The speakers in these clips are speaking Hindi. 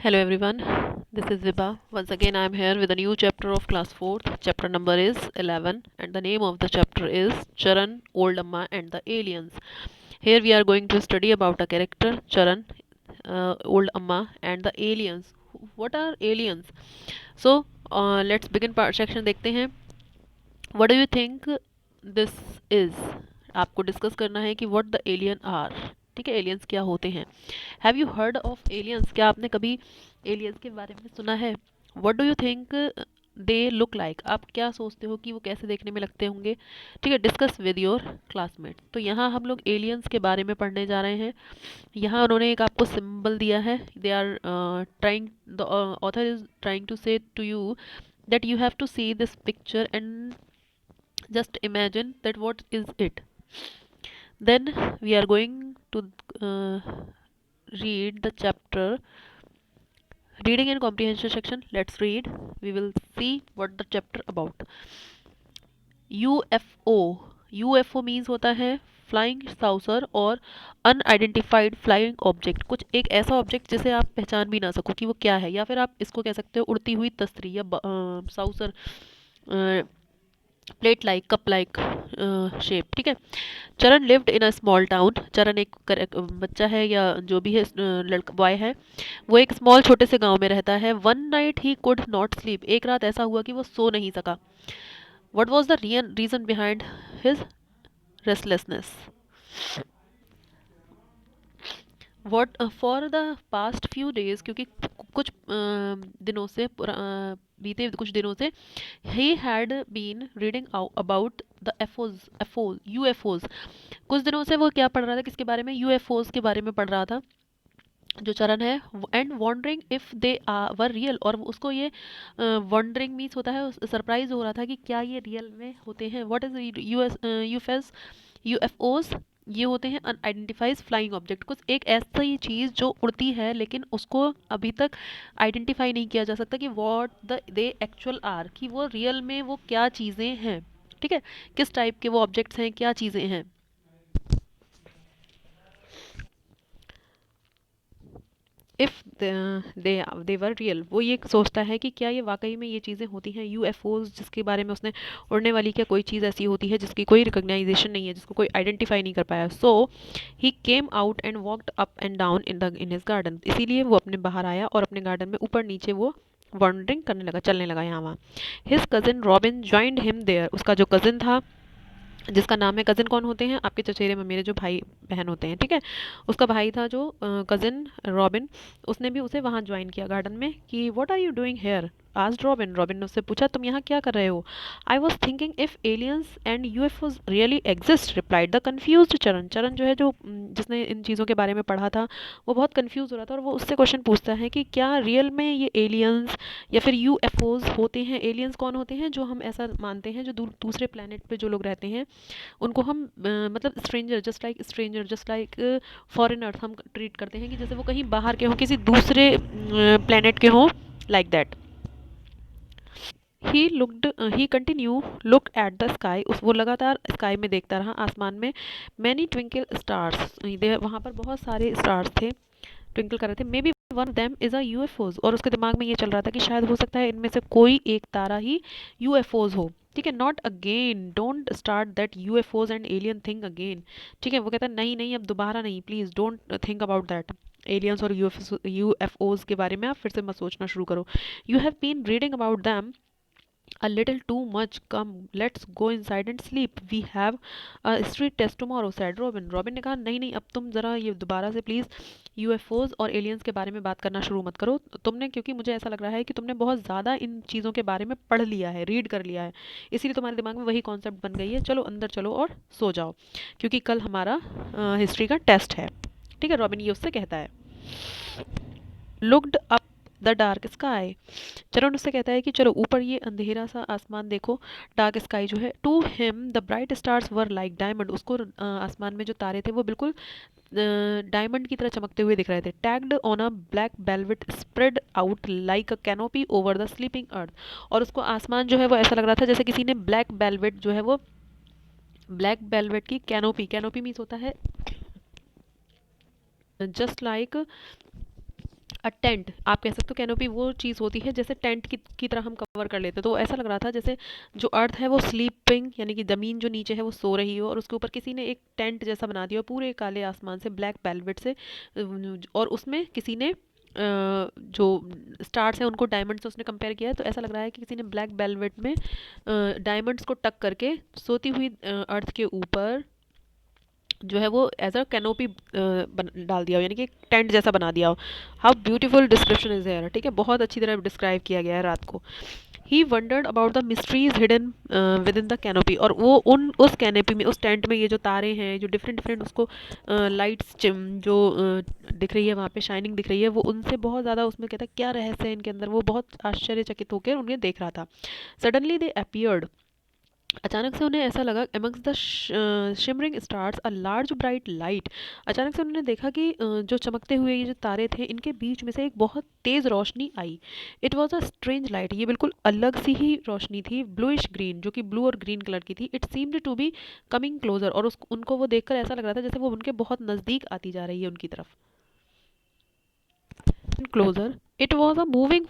Hello everyone, this is Vibha. Once again, I am here with a new chapter of class 4th. Chapter number is 11 and the name of the chapter is Charan, Old Amma and the Aliens. Here we are going to study about a character, Charan, Old Amma and the aliens. What are aliens? So, let's begin part section देखते हैं. What do you think this is? आपको डिस्कस करना है कि what the alien are. ठीक है, aliens क्या होते हैं. Have you heard of aliens? क्या आपने कभी aliens के बारे में सुना है? What do you think they look like? आप क्या सोचते हो कि वो कैसे देखने में लगते होंगे? ठीक है, डिस्कस विद योर क्लासमेट. तो यहाँ हम लोग aliens के बारे में पढ़ने जा रहे हैं. यहाँ उन्होंने एक आपको सिंबल दिया है. They are trying, the author is trying to say to you that you have to see this picture and just imagine that what is it. Then we are going to read the chapter reading and comprehension section. Let's read. We will see what the chapter about. UFO. UFO means होता है फ्लाइंग saucer और अनआइडेंटिफाइड फ्लाइंग ऑब्जेक्ट. कुछ एक ऐसा ऑब्जेक्ट जिसे आप पहचान भी ना सको कि वो क्या है, या फिर आप इसको कह सकते हो उड़ती हुई तस्री या saucer, plate like, cup like shape. ठीक है. चरण lived in a small town. चरण एक बच्चा है या जो भी है, लड़का बॉय है, वो एक स्मॉल छोटे से गांव में रहता है. One night he could not sleep. एक रात ऐसा हुआ कि वो सो नहीं सका. What was the real reason behind his restlessness? What for the past few days, क्योंकि कुछ दिनों से बीते कुछ दिनों से he had been reading about the FOs UFOs. कुछ दिनों से वो क्या पढ़ रहा था, किसके बारे में? यूएफओज के बारे में पढ़ रहा था जो चरण है. And wondering if they were real, और उसको ये वॉन्डरिंग मीन्स होता है सरप्राइज हो रहा था कि क्या ये रियल में होते हैं. What is UFS UFOs? ये होते हैं अनआइडेंटिफाइज फ्लाइंग ऑब्जेक्ट. कुछ एक ऐसी चीज़ जो उड़ती है लेकिन उसको अभी तक आइडेंटिफाई नहीं किया जा सकता कि what the they actual are, कि वो रियल में वो क्या चीज़ें हैं. ठीक है, किस टाइप के वो ऑब्जेक्ट्स हैं, क्या चीज़ें हैं. इफ़ दे वर रियल, वो ये सोचता है कि क्या ये वाकई में ये चीज़ें होती हैं. यूएफओज जिसके बारे में उसने, उड़ने वाली क्या कोई चीज़ ऐसी होती है जिसकी कोई रिकॉग्नाइजेशन नहीं है, जिसको कोई आइडेंटिफाई नहीं कर पाया. So he came out and walked up and down in his garden. इसीलिए वो अपने बाहर आया और अपने गार्डन में ऊपर नीचे वो वॉन्डरिंग करने लगा, चलने लगा यहाँ वहाँ. His cousin Robin joined him there. उसका जो कज़िन था, जिसका नाम है, कज़िन कौन होते हैं? आपके चचेरे में मेरे जो भाई बहन होते हैं. ठीक है, उसका भाई था जो कज़िन रॉबिन, उसने भी उसे वहाँ ज्वाइन किया गार्डन में. कि what are you doing here? आज रॉबिन, रॉबिन ने उससे पूछा तुम यहाँ क्या कर रहे हो? I was thinking if aliens and UFOs really exist, replied the confuse Charan. Charan जो है, जो जिसने इन चीज़ों के बारे में पढ़ा था, वो बहुत कन्फ्यूज हो रहा था और वो उससे क्वेश्चन पूछता है कि क्या रियल में ये एलियंस या फिर यूएफओज होते हैं. एलियंस कौन होते हैं? जो हम ऐसा मानते हैं जो दूसरे प्लेनेट पे जो लोग रहते हैं उनको हम मतलब स्ट्रेंजर जस्ट लाइक फॉरेनर्स हम ट्रीट करते हैं कि जैसे वो कहीं बाहर के हों, किसी दूसरे प्लेनेट के हों, like that. He continue look at the sky. उस वो लगातार स्काई में देखता रहा, आसमान में. मैनी ट्विंकल स्टार्स, वहाँ पर बहुत सारे स्टार्स थे, ट्विंकल कर रहे थे. May be one of them is a UFOs. और उसके दिमाग में ये चल रहा था कि शायद हो सकता है इनमें से कोई एक तारा ही यूएफओज हो. ठीक है. Not again, don't start that UFOs and alien thing again. ठीक है, वो कहता है नहीं नहीं, अब दोबारा नहीं, please don't think about that. Aliens और यूएफओज के बारे में आप फिर से मत सोचना शुरू करो. You have been reading about them a little too much. Come, let's go inside and sleep. We have a street test tomorrow, said Robin. Robin ने कहा नहीं नहीं, अब तुम ज़रा ये दोबारा से प्लीज़ यूएफओज और एलियंस के बारे में बात करना शुरू मत करो तुमने, क्योंकि मुझे ऐसा लग रहा है कि तुमने बहुत ज़्यादा इन चीज़ों के बारे में पढ़ लिया है, रीड कर लिया है, इसीलिए तुम्हारे दिमाग में वही कॉन्सेप्ट बन गई है. चलो अंदर चलो और सो जाओ, क्योंकि कल हमारा हिस्ट्री का टेस्ट है. ठीक है, रॉबिन ये उससे कहता है. Looked up the dark sky. चरण उससे कहता है कि चलो ऊपर ये अंधेरा सा आसमान देखो, डार्क स्काई जो है. To him the bright stars were like diamond. उसको आसमान में जो तारे थे वो बिल्कुल डायमंड की तरह चमकते हुए दिख रहे थे. Tagged on a black velvet spread out like a canopy over the sleeping earth. और उसको आसमान जो है वो ऐसा लग रहा था जैसे किसी ने ब्लैक बेलवेट जो है वो, ब्लैक बेलवेट की कैनोपी, कैनोपी मीन्स होता है जस्ट लाइक अ टेंट, आप कह सकते हो कैनोपी वो चीज़ होती है जैसे टेंट की तरह हम कवर कर लेते हैं, तो ऐसा लग रहा था जैसे जो अर्थ है वो स्लीपिंग, यानी कि ज़मीन जो नीचे है वो सो रही हो और उसके ऊपर किसी ने एक टेंट जैसा बना दिया हो पूरे काले आसमान से, ब्लैक वेलवेट से, और उसमें किसी ने जो स्टार्स हैं उनको डायमंड से उसने कंपेयर किया है, तो ऐसा लग रहा है कि किसी ने ब्लैक वेलवेट में डायमंड्स को टक करके सोती हुई अर्थ के ऊपर जो है वो एज अ कैनोपी डाल दिया हो, यानी कि टेंट जैसा बना दिया हो। How beautiful description is here, ठीक है, बहुत अच्छी तरह डिस्क्राइब किया गया है रात को। He wondered about the mysteries hidden within the canopy, और वो उन उस कैनोपी में, उस टेंट में, ये जो तारे हैं, जो डिफरेंट डिफरेंट उसको लाइट्स जो दिख रही है वहाँ पे, शाइनिंग दिख रही है, वो उनसे बहुत ज़्यादा, उसमें कहता है क्या रहस्य है इनके अंदर, वो बहुत आश्चर्यचकित होकर उन्हें देख रहा था। सडनली दे अपीयर्ड, अचानक से उन्हें ऐसा लगा, amongst the shimmering stars a large bright light, अचानक से उन्होंने देखा कि जो चमकते हुए ये जो तारे थे इनके बीच में से एक बहुत तेज़ रोशनी आई। It was a strange light, ये बिल्कुल अलग सी ही रोशनी थी, ब्लूइश ग्रीन, जो कि ब्लू और ग्रीन कलर की थी। It seemed to be coming closer, और उनको वो देखकर ऐसा लग रहा था जैसे वो उनके बहुत नज़दीक आती जा रही है उनकी तरफ। Closer, it was moving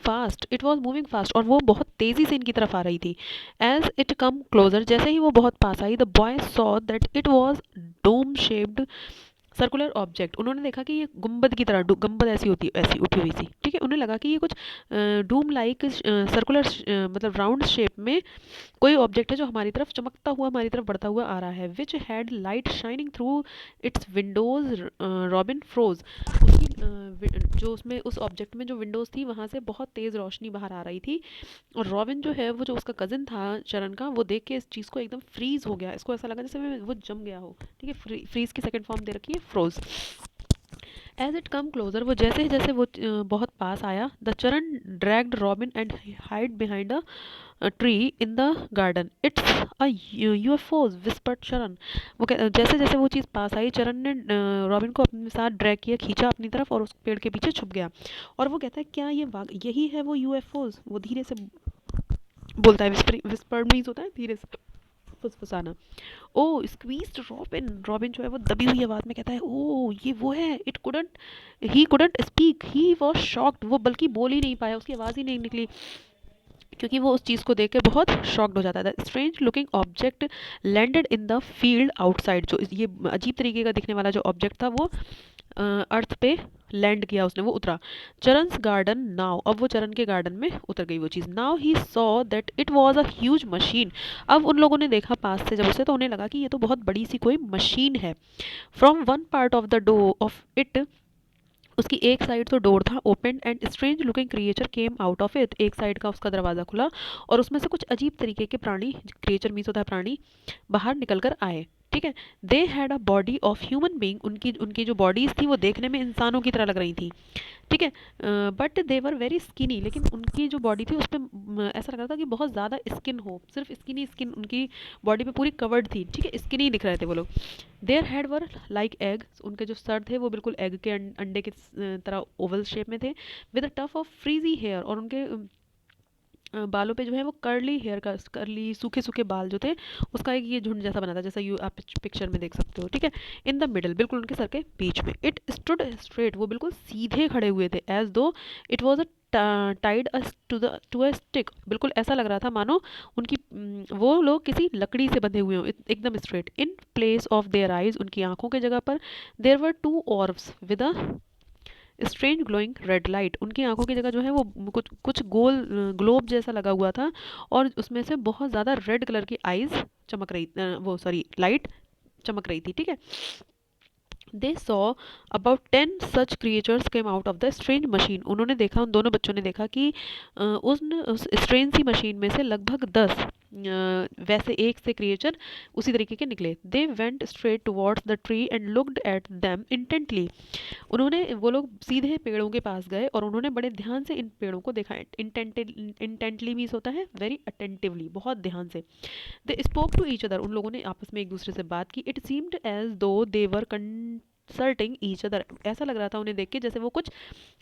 fast, और वो बहुत तेजी से इनकी तरफ आ रही थी। एज इट कम क्लोजर, जैसे ही वो बहुत पास आई, the boy saw that it was dome shaped circular object, उन्होंने देखा कि ये गुंबद की तरह, गुंबद ऐसी होती, ऐसी उठी हुई सी, ठीक है, उन्हें लगा कि ये कुछ डूम लाइक सर्कुलर, मतलब राउंड शेप में कोई ऑब्जेक्ट है जो हमारी तरफ चमकता हुआ, हमारी तरफ बढ़ता हुआ आ रहा है। Which had light shining through its windows, Robin froze, उसकी जो उसमें उस ऑब्जेक्ट में जो विंडोज थी वहां से बहुत तेज रोशनी बाहर आ रही थी, और रॉबिन जो है वो जो उसका कजिन था चरण का, वो देख के इस चीज़ को एकदम फ्रीज हो गया, इसको ऐसा लगा जैसे वो जम गया हो, ठीक है, फ्रीज की सेकंड फॉर्म दे रखी है froze. As it come closer, वो जैसे ही जैसे वो बहुत पास आया, द चरण dragged robin and hide behind a tree in the garden. It's a UFOs whispered चरण, जैसे जैसे वो चीज़ पास आई, चरण ने रॉबिन को अपने साथ ड्रैग किया, खींचा अपनी तरफ, और उस पेड़ के पीछे छुप गया। और वो कहता है क्या ये यही है वो यूएफओज, वो धीरे से बोलता है, विस्पर्ड मीन्स होता है धीरे से फुसफुसाना। ओ स्क्वीज्ड रॉबिन, रॉबिन जो है वो दबी हुई आवाज में कहता है, ओ ये वो है। It couldn't he couldn't speak, he was shocked, वो बल्कि बोल ही नहीं पाया, उसकी आवाज़ ही नहीं निकली, क्योंकि वो उस चीज़ को देख के बहुत शॉक्ड हो जाता था। Strange looking object landed in the field outside, जो ये अजीब तरीके का दिखने वाला जो ऑब्जेक्ट था वो अर्थ पे लैंड किया, उसने वो उतरा। चरण's गार्डन नाउ, अब वो चरण के गार्डन में उतर गई वो चीज़। Now he saw that it was a huge machine, अब उन लोगों ने देखा पास से जब उसे, तो उन्हें लगा कि ये तो बहुत बड़ी सी कोई मशीन है। From one part of the door of it, उसकी एक साइड तो डोर था open, and strange looking creature came out of it, एक साइड का उसका दरवाज़ा खुला और उसमें से कुछ अजीब तरीके के प्राणी, क्रिएचर मीन्स होता है प्राणी, बाहर निकल कर आए, ठीक है। They had a body of human being, उनकी उनकी जो बॉडीज़ थी वो देखने में इंसानों की तरह लग रही थी, ठीक है। But they were very skinny, लेकिन उनकी जो बॉडी थी उस पर ऐसा लग रहा था कि बहुत ज़्यादा स्किन हो, सिर्फ स्किनी स्किन उनकी बॉडी पे पूरी कवर्ड थी, ठीक है, स्किनी दिख रहे थे वो लोग। Their head were like egg, उनके जो सर थे वो बिल्कुल एग के अंडे के तरह ओवल शेप में थे। With a tuft of frizzy hair, और उनके बालों पे जो है वो कर्ली हेयर का, कर्ली सूखे सूखे बाल जो थे उसका एक ये झुंड जैसा बना था, जैसा यू आप पिक्चर में देख सकते हो, ठीक है। इन द मिडल, बिल्कुल उनके सर के बीच में। इट स्टूड स्ट्रेट, वो बिल्कुल सीधे खड़े हुए थे, as though it was a tied to a stick, बिल्कुल ऐसा लग रहा था मानो उनकी वो लोग किसी लकड़ी से बंधे हुए हों, एकदम straight. In place of their eyes, उनकी आंखों के जगह पर, there were two orbs with a strange glowing red light, उनकी आंखों की जगह जो है वो कुछ कुछ गोल ग्लोब जैसा लगा हुआ था, और उसमें से बहुत ज़्यादा रेड कलर की आइज चमक रही, वो सॉरी लाइट चमक रही थी, ठीक है। They saw about 10 such creatures came out of the strange machine, उन्होंने देखा, उन दोनों बच्चों ने देखा कि उस स्ट्रेंज सी मशीन में से लगभग 10 वैसे एक से क्रिएचर उसी तरीके के निकले। They went straight towards the tree and looked at them intently, उन्होंने, वो लोग सीधे पेड़ों के पास गए और उन्होंने बड़े ध्यान से इन पेड़ों को देखा। इंटेंटली मीन्स होता है वेरी अटेंटिवली, बहुत ध्यान से। They spoke to each other, उन लोगों ने आपस में एक दूसरे से बात की। इट सीम्ड एज दो दे वर कंसल्टिंग ईच अदर, ऐसा लग रहा था उन्हें देख के जैसे वो कुछ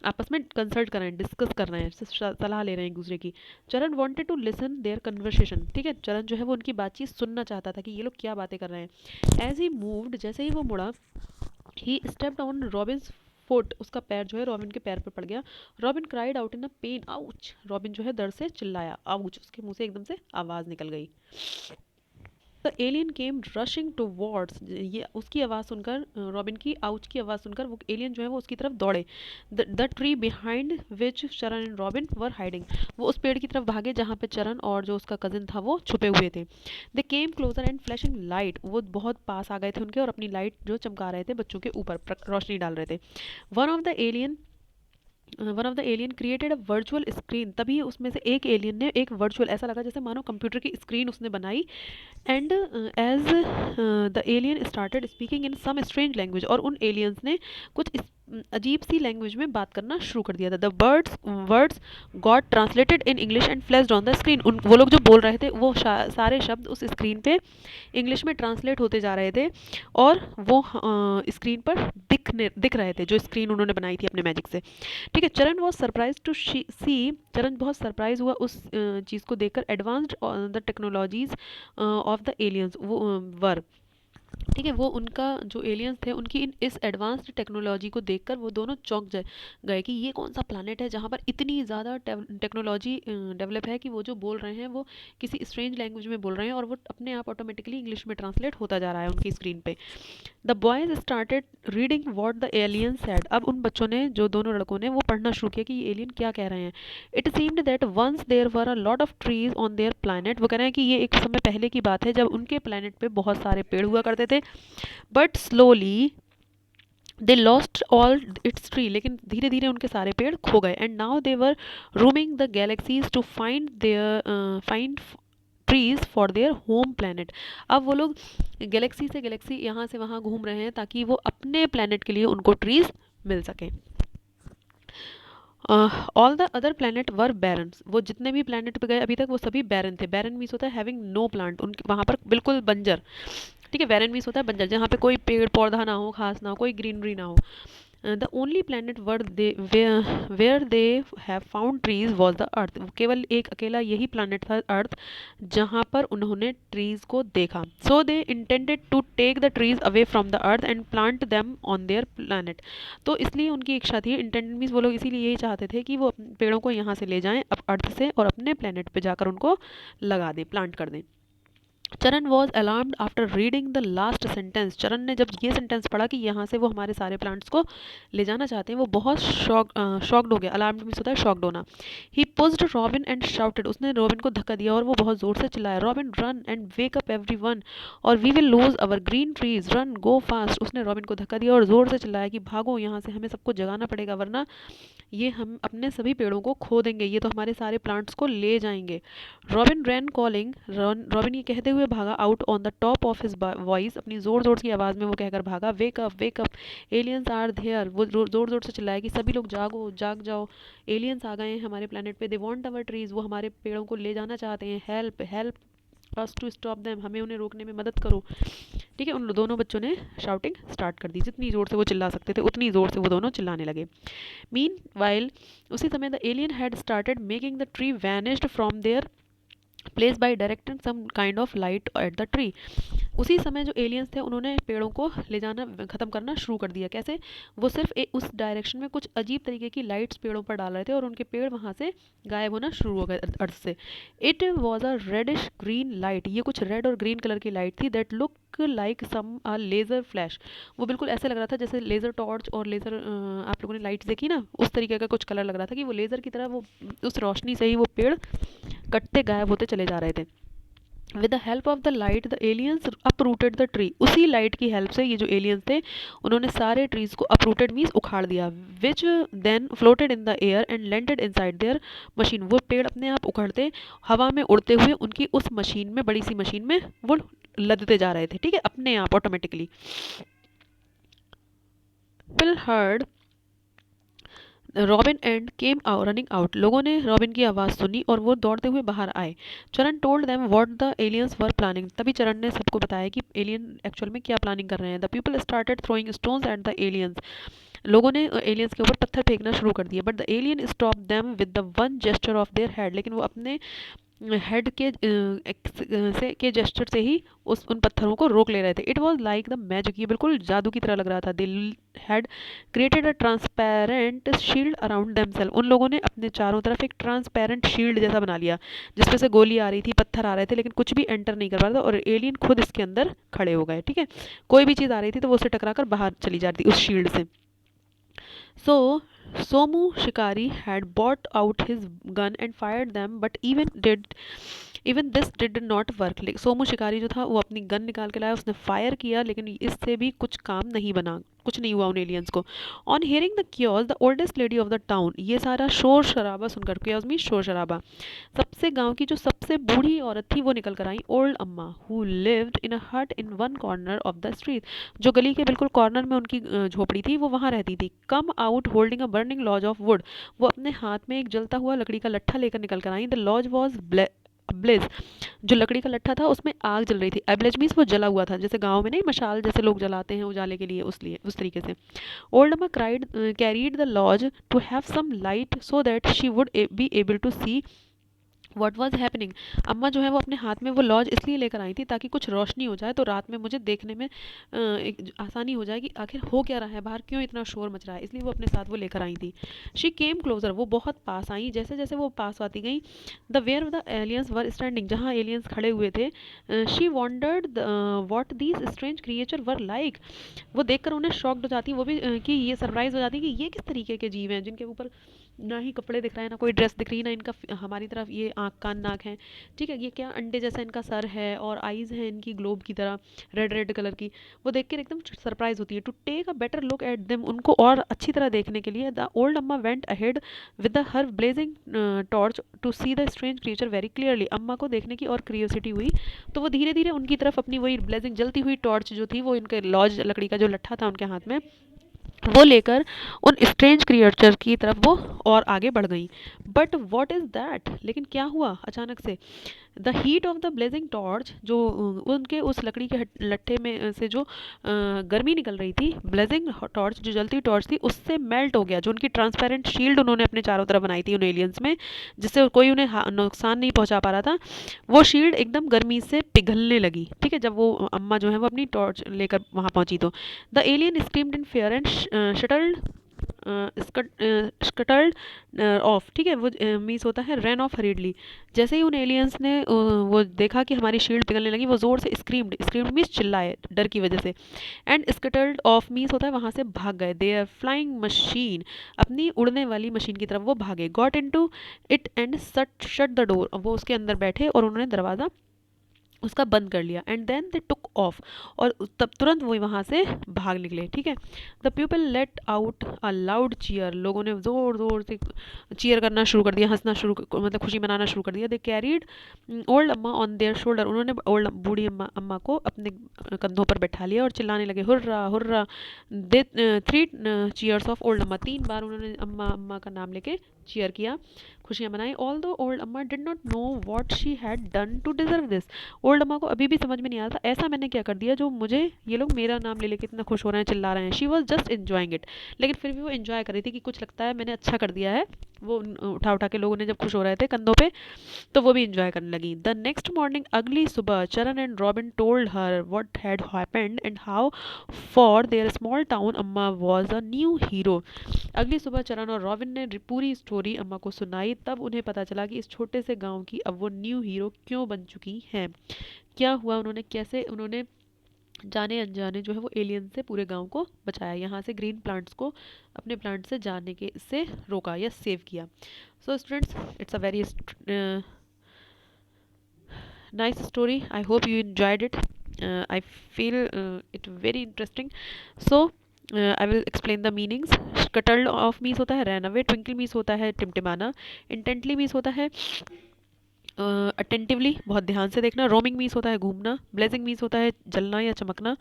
आपस में कंसल्ट कर रहे हैं, डिस्कस कर रहे हैं, सलाह ले रहे हैं एक दूसरे की। Charan wanted to listen their conversation, ठीक है, चरण जो है वो उनकी बातचीत सुनना चाहता था कि ये लोग क्या बातें कर रहे हैं। एज ही मूव्ड, जैसे ही वो मुड़ा, ही स्टेप्ड ऑन रॉबिन्स फुट, उसका पैर जो है रॉबिन के पैर पर पड़ गया। Robin cried out in a pain, ouch. Robin जो है दर्द से चिल्लाया, आउच। उसके मुंह से एकदम से आवाज़ निकल गई। The alien came rushing towards, ये उसकी आवाज़ सुनकर, रॉबिन की आउच की आवाज़ सुनकर वो एलियन जो है वो उसकी तरफ दौड़े। द ट्री बिहाइंड विच चरण एंड रॉबिन वर हाइडिंग, वो उस पेड़ की तरफ भागे जहाँ पे चरण और जो उसका कजिन था वो छुपे हुए थे। दे केम क्लोजर एंड फ्लैशिंग लाइट, वो बहुत पास आ गए थे उनके और अपनी लाइट जो चमका रहे थे, बच्चों के ऊपर रोशनी डाल रहे थे। One of the alien one of the alien created a virtual screen, तभी उसमें से एक एलियन ने एक वर्चुअल, ऐसा लगा जैसे मानो कंप्यूटर की स्क्रीन उसने बनाई। And as the alien started speaking in some strange language, और उन एलियंस ने कुछ अजीब सी लैंग्वेज में बात करना शुरू कर दिया था। The words got translated in English and flashed on the screen, उन वो लोग जो बोल रहे थे वो सारे शब्द उस स्क्रीन पे इंग्लिश में ट्रांसलेट होते जा रहे थे, और वो स्क्रीन पर दिख रहे थे, जो स्क्रीन उन्होंने बनाई थी अपने मैजिक से। ठीक है। चरण वॉज सरप्राइज टू सी, चरण बहुत सरप्राइज हुआ उस चीज़ को देखकर। Advanced the technologies of the aliens वो वर, ठीक है, वो उनका जो एलियंस थे उनकी इस एडवांस्ड टेक्नोलॉजी को देखकर वो दोनों चौंक गए कि ये कौन सा प्लानट है जहाँ पर इतनी ज़्यादा टेक्नोलॉजी डेवलप है कि वो जो बोल रहे हैं वो किसी स्ट्रेंज लैंग्वेज में बोल रहे हैं, और वो अपने आप ऑटोमेटिकली इंग्लिश में ट्रांसलेट होता जा रहा है उनकी स्क्रीन पे। The boys started reading what the alien sad, अब उन बच्चों ने, जो दोनों लड़कों ने, वो पढ़ना शुरू किया कि ये एलियन क्या कह रहे हैं। It seemed that once there were a lot of trees on their planet, वो कह रहे हैं कि ये एक समय पहले की बात है जब उनके प्लानट पे बहुत सारे पेड़ हुआ करते थे। But slowly they lost all its tree, लेकिन धीरे धीरे उनके सारे पेड़ खो गए। And now they were roaming the galaxies to find trees for their home planet, अब वो लोग गैलेक्सी से गैलेक्सी यहाँ से वहाँ घूम रहे हैं ताकि वो अपने प्लानट के लिए उनको ट्रीज मिल सके। ऑल द अदर प्लानट वर बैरन, वो जितने भी प्लानट पे गए अभी तक वो सभी बैरन थे। बैरन मीन्स होता है हैविंग नो प्लांट, उनके वहाँ पर बिल्कुल बंजर। ठीक है। बैरन मीन्स होता है बंजर, जहाँ पे कोई पेड़ पौधा ना हो, घास ना हो, कोई ग्रीनरी ना हो। The only planet where they have found trees was the earth, केवल एक अकेला यही प्लानट था अर्थ जहाँ पर उन्होंने ट्रीज को देखा। So they intended to take the trees away from the earth and plant them on their planet, तो इसलिए उनकी इच्छा थी, इंटेंडेड मीन्स वो लोग इसीलिए यही चाहते थे कि वो पेड़ों को यहाँ से ले जाएं अब अर्थ से और अपने प्लानट पे जाकर उनको लगा दें, प्लांट कर दें। चरण was alarmed after reading the last sentence, चरण ने जब ये सेंटेंस पढ़ा कि यहाँ से वो हमारे सारे प्लांट्स को ले जाना चाहते हैं, वो बहुत शॉक्ड हो गया। अलार्म्ड मीन्स होता है शॉक्ड होना। He pushed Robin and shouted, उसने रॉबिन को धक्का दिया और वो बहुत ज़ोर से चिल्लाया, Robin run and wake up everyone और we will lose our green trees, run go fast. उसने रॉबिन को धक्का दिया और ज़ोर से चिल्लाया कि भागो यहाँ से, हमें सबको जगाना पड़ेगा वरना ये हम अपने सभी पेड़ों को खो देंगे, ये तो हमारे सारे प्लांट्स को ले जाएंगे। रॉबिन रैन कॉलिंग, रॉबिन ये कहते हुए भागा out on the top of his voice, अपनी ज़ोर ज़ोर की आवाज़ में वो कहकर भागा, wake up aliens are there, वो ज़ोर ज़ोर से चिल्लाया कि सभी लोग जागो, जाग जाओ, एलियंस आ गए हैं हमारे प्लानट पे, दे वांट आवर ट्रीज, वो हमारे पेड़ों को ले जाना चाहते हैं, help help us to stop them, हमें उन्हें रोकने में मदद करो। ठीक है। उन दोनों बच्चों ने शाउटिंग स्टार्ट कर दी, जितनी ज़ोर से वो चिल्ला सकते थे उतनी ज़ोर से वो दोनों चिल्लाने लगे। मीन वाइल, उसी समय the alien had started making the tree vanished from their place by directing some kind of light at the tree, उसी समय जो एलियंस थे उन्होंने पेड़ों को ले जाना ख़त्म करना शुरू कर दिया। कैसे? वो सिर्फ उस डायरेक्शन में कुछ अजीब तरीके की लाइट्स पेड़ों पर डाल रहे थे और उनके पेड़ वहाँ से गायब होना शुरू हो गए अर्थ से। It was a reddish green light, ये कुछ रेड और ग्रीन कलर की लाइट थी। That look like some a laser flash, वो बिल्कुल ऐसे लग रहा था जैसे लेज़र टॉर्च और लेज़र, आप लोगों ने लाइट्स देखी ना, उस तरीके का कुछ कलर लग रहा था कि वो लेज़र की तरह वो उस रोशनी से ही वो पेड़ कटते गायब होते चले जा रहे थे। With the help of the light the aliens uprooted the tree, उसी लाइट की हेल्प से ये जो एलियंस थे उन्होंने सारे ट्रीज को अपरूटेड मीन्स उखाड़ दिया। Which then floated in the air and landed inside their machine, वो पेड़ अपने आप उखड़ते हवा में उड़ते हुए उनकी उस मशीन में, बड़ी सी मशीन में वो लदते जा रहे थे। ठीक है, अपने आप automatically. Pill heard robin and came running out, लोगों ने रॉबिन की आवाज़ सुनी और वो दौड़ते हुए बाहर आए। चरण told them what the aliens were planning, तभी चरण ने सबको बताया कि एलियन एक्चुअल में क्या प्लानिंग कर रहे हैं। The people started throwing stones at the aliens, लोगों ने एलियंस के ऊपर पत्थर फेंकना शुरू कर दिया। But the alien stop them with the one gesture of their head, लेकिन वो अपने हेड के से के जेस्चर से ही उन पत्थरों को रोक ले रहे थे। It was like the magic, ये बिल्कुल जादू की तरह लग रहा था। They had created a transparent shield around themself, उन लोगों ने अपने चारों तरफ एक ट्रांसपेरेंट शील्ड जैसा बना लिया जिसपे से गोली आ रही थी, पत्थर आ रहे थे, लेकिन कुछ भी एंटर नहीं कर पा रहा था, और एलियन खुद इसके अंदर खड़े हो गए। ठीक है, कोई भी चीज़ आ रही थी तो वो उसे टकरा कर बाहर चली जाती उस शील्ड से। So, Somu Shikari had brought out his gun and fired them, but even this did not work. Somu शिकारी जो था वो अपनी गन निकाल के लाया, उसने फायर किया, लेकिन इससे भी कुछ काम नहीं बना, कुछ नहीं हुआ उन एलियंस को। On hearing the chaos the oldest lady of the town, ये सारा शोर शराबा सुनकर, क्योस मीन शोर शराबा, सबसे गांव की जो सबसे बूढ़ी औरत थी वो निकल कर आई। ओल्ड अम्मा हु लिव्ड इन अ हट in one corner of the street, जो गली के बिल्कुल कॉर्नर में उनकी झोपड़ी थी वो वहाँ रहती थी। Come out holding a burning logs of wood, वो अपने हाथ में एक जलता हुआ लकड़ी का लट्ठा लेकर निकल कर आई। द लॉज वॉज ब्लेज, जो लकड़ी का लट्ठा था उसमें आग जल रही थी। एब्लेज मीन्स वो जला हुआ था, जैसे गांव में नहीं मशाल जैसे लोग जलाते हैं उजाले के लिए, उस तरीके से। Old Amma cried carried the logs to have some light so that she would be able to see what was happening. Amma जो है वो अपने हाथ में वो लॉज इसलिए लेकर आई थी ताकि कुछ रोशनी हो जाए, तो रात में मुझे देखने में एक आसानी हो जाए कि आखिर हो क्या रहा है बाहर, क्यों इतना शोर मच रहा है, इसलिए वो अपने साथ वो लेकर आई थी। शी केम क्लोजर, वो बहुत पास आई। जैसे जैसे वो पास आती गई, the where the aliens were standing, जहाँ एलियंस खड़े हुए थे, she wondered what these strange creature were like, वो देखकर उन्हें शॉक्ड हो जाती, वो भी कि ये सरप्राइज हो जाती कि ये किस तरीके के जीव हैं जिनके ऊपर ना ही कपड़े दिख रहे हैं, ना कोई ड्रेस दिख रही है, ना इनका हमारी तरफ ये आँख कान नाक है। ठीक है, ये क्या अंडे जैसा इनका सर है और आईज है इनकी ग्लोब की तरह रेड रेड कलर की। वो देख कर एकदम सरप्राइज होती है। To take a better look at them, उनको और अच्छी तरह देखने के लिए the old Amma went ahead with the her blazing torch to see the strange creature very clearly. Amma को देखने की और क्रियोसिटी हुई, तो वो धीरे धीरे उनकी तरफ अपनी वही ब्लेजिंग जलती हुई टॉर्च जो थी, वो इनके लॉज लकड़ी का जो लट्ठा था उनके हाथ में, वो लेकर उन स्ट्रेंज क्रिएचर की तरफ वो और आगे बढ़ गई। बट वॉट इज़ दैट, लेकिन क्या हुआ अचानक से। The heat of the blazing torch, जो उनके उस लकड़ी के लट्ठे में से जो गर्मी निकल रही थी, ब्लेजिंग टॉर्च जो जलती टॉर्च थी उससे मेल्ट हो गया, जो उनकी ट्रांसपेरेंट शील्ड उन्होंने अपने चारों तरफ बनाई थी उन एलियंस में, जिससे कोई उन्हें नुकसान नहीं पहुंचा पा रहा था, वो शील्ड एकदम गर्मी से पिघलने लगी। ठीक है, जब वो अम्मा जो है वो अपनी टॉर्च लेकर वहाँ पहुंची, तो the alien screamed in fear and shuttled scuttled off. ठीक है, वो मीन्स होता है रन ऑफ हरीडली। जैसे ही उन एलियंस ने वो देखा कि हमारी शील्ड पिघलने लगी, वो जोर से स्क्रीम्ड मीन्स चिल्लाए डर की वजह से, एंड स्कटल्ड ऑफ मीन्स होता है वहाँ से भाग गए। दे आर फ्लाइंग मशीन, अपनी उड़ने वाली मशीन की तरफ वो भागे। Got into it and shut the door, वो उसके अंदर बैठे और उन्होंने दरवाज़ा उसका बंद कर लिया। And then they took off, और तब तुरंत वो वहाँ से भाग निकले। ठीक है, the people let out a loud cheer, लोगों ने ज़ोर ज़ोर से चीयर करना शुरू कर दिया, हंसना शुरू मतलब खुशी मनाना शुरू कर दिया। दे कैरीड ओल्ड अम्मा ऑन देयर शोल्डर, उन्होंने ओल्ड बूढ़ी अम्मा को अपने कंधों पर बैठा लिया और चिल्लाने लगे, hurrah hurrah. They three cheers of old अम्मा, 3 बार उन्होंने अम्मा अम्मा का नाम लेके चीयर किया, खुशियाँ मनाई। ऑल दो old Amma did not know what she had done to deserve this, old Amma को अभी भी समझ में नहीं आ रहा था ऐसा मैंने क्या कर दिया जो मुझे ये लोग मेरा नाम ले लेके इतना खुश हो रहे हैं, चिल्ला रहे हैं। She was just enjoying it, लेकिन फिर भी वो एंजॉय कर रही थी कि कुछ लगता है मैंने अच्छा कर दिया है। वो उठा उठा के लोगों ने जब खुश हो रहे थे कंधों पे, तो वो भी इंजॉय करने लगी। द नेक्स्ट मॉर्निंग, अगली सुबह, चरण and robin told her what had happened and how for their small town अम्मा वाज अ न्यू हीरो। अगली सुबह चरण और रॉबिन ने पूरी स्टोरी अम्मा को सुनाई, तब उन्हें पता चला कि इस छोटे से गांव की अब वो न्यू हीरो क्यों बन चुकी हैं। क्या हुआ, उन्होंने कैसे उन्होंने जाने अनजाने जो है वो एलियन से पूरे गांव को बचाया, यहाँ से ग्रीन प्लांट्स को अपने प्लांट से जाने के से रोका या सेव किया। So students, it's a very nice story. I hope you enjoyed it. I feel it very interesting. So I will explain the meanings. Scuttled off means होता है ran away, twinkle means होता है टिमटिमाना, intently means होता है अटेंटिवली बहुत ध्यान से देखना, रोमिंग मीन्स होता है घूमना, ब्लेजिंग मीन्स होता है जलना या चमकना,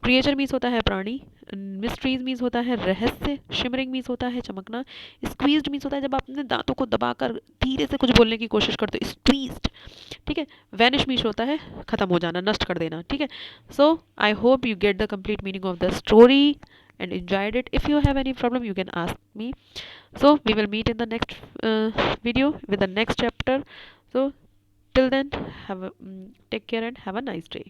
क्रिएचर मीन्स होता है प्राणी, मिस्ट्रीज मीन्स होता है रहस्य, शिमरिंग मीन्स होता है चमकना, स्क्वीज्ड मीन्स होता है जब आप अपने दांतों को दबाकर धीरे से कुछ बोलने की कोशिश करते हो, स्क्वीज्ड। ठीक है, वैनिश मीन्स होता है खत्म हो जाना, नष्ट कर देना। ठीक है, so I hope you get the complete meaning of the story and enjoyed it. If you have any problem, you can ask me. So we will meet in the next video with the next chapter. So till then, take care and have a nice day.